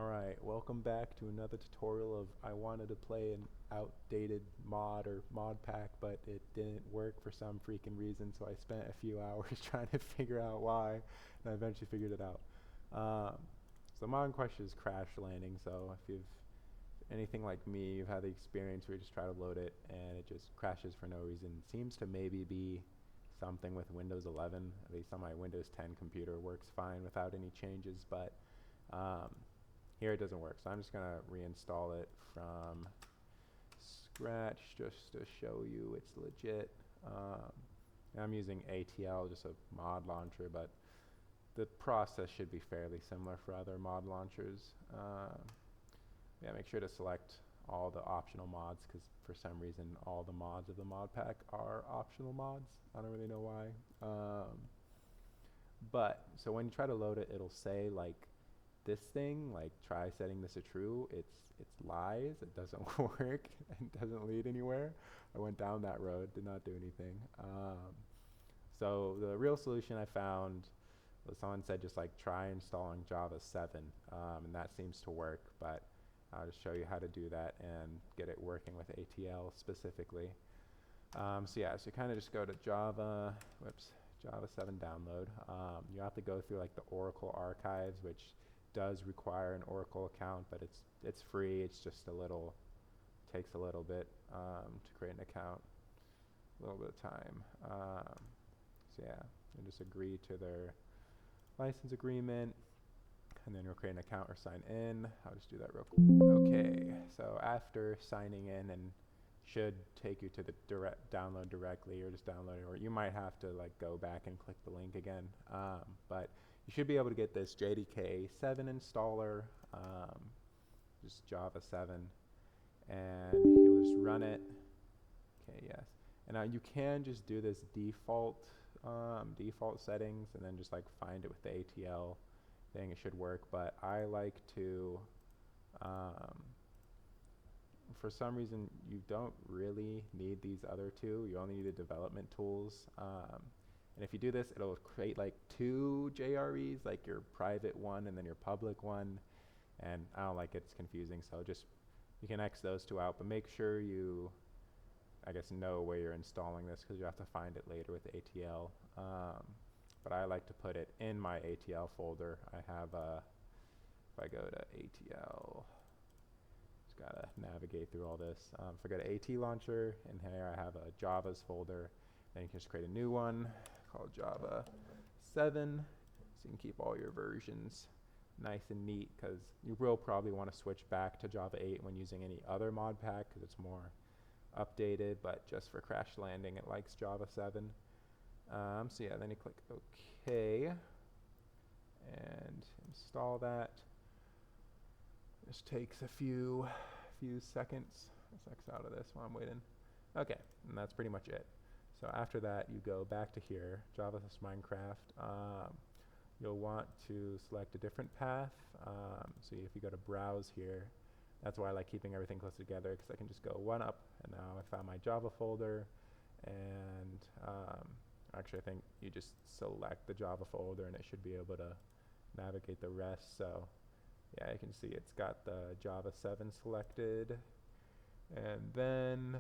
Alright, welcome back to another tutorial of I wanted to play an outdated mod or mod pack, but it didn't work for some freaking reason, so I spent a few hours trying to figure out why, and I eventually figured it out. So the mod in question is Crash Landing, so if you've anything like me, you've had the experience where you just try to load it and it just crashes for no reason. It seems to maybe be something with Windows 11, at least on my Windows 10 computer works fine without any changes, but here it doesn't work, so I'm just gonna reinstall it from scratch just to show you it's legit. I'm using ATL, just a mod launcher, but the process should be fairly similar for other mod launchers. Yeah, make sure to select all the optional mods, because for some reason all the mods of the mod pack are optional mods. I don't really know why. But so when you try to load it, it'll say like this thing, like try setting this to true. It's lies. It doesn't work. It doesn't lead anywhere. I went down that road, did not do anything. So the real solution I found was someone said just like try installing Java 7, and that seems to work. But I'll just show you how to do that and get it working with ATL specifically. So yeah, so you kind of just go to Java 7 download. You have to go through like the Oracle archives, which does require an Oracle account, but it's free. It's just takes a little bit to create an account, a little bit of time. So yeah, and just agree to their license agreement, and then you'll create an account or sign in. I'll just do that real quick. Okay, so after signing in, and should take you to the direct download directly, or just download it, or you might have to like go back and click the link again, but you should be able to get this JDK 7 installer, just Java 7, and you'll just run it. Okay, yes, and now you can just do this default settings and then just like find it with the ATL thing. It should work, but I like to for some reason you don't really need these other two. You only need the development tools, and if you do this, it'll create like two JREs, like your private one and then your public one, and I don't like it. It's confusing, so just you can X those two out, but make sure you I guess know where you're installing this, because you have to find it later with ATL. But I like to put it in my ATL folder. I have if I go to ATL, just gotta navigate through all this. If I go to AT launcher, in here I have a Java's folder. Then you can just create a new one called Java 7, so you can keep all your versions nice and neat, because you will probably want to switch back to Java 8 when using any other mod pack, because it's more updated, but just for Crash Landing it likes Java 7. So yeah, then you click OK and install that. This takes a few seconds. Let's X out of this while I'm waiting. Okay, and that's pretty much it. So after that, you go back to here, Java Minecraft. You'll want to select a different path. So if you go to Browse here, that's why I like keeping everything close together, because I can just go one up, and now I found my Java folder, and actually I think you just select the Java folder and it should be able to navigate the rest. So yeah, you can see it's got the Java 7 selected, and then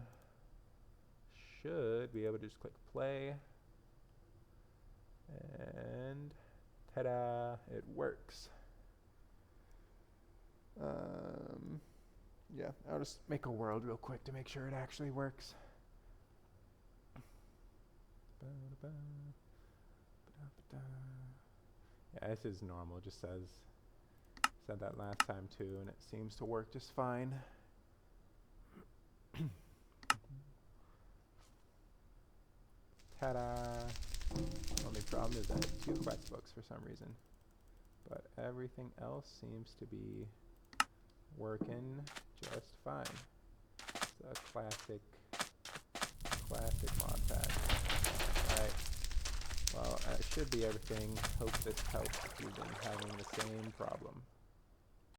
should be able to just click play, and ta-da, it works. Yeah, I'll just make a world real quick to make sure it actually works. Yeah, this is normal. It just said that last time too, and it seems to work just fine. Ta-da! Only problem is that it's 2 quest books for some reason, but everything else seems to be working just fine. It's a classic mod pack. Alright, well, that should be everything. Hope this helps if you've been having the same problem.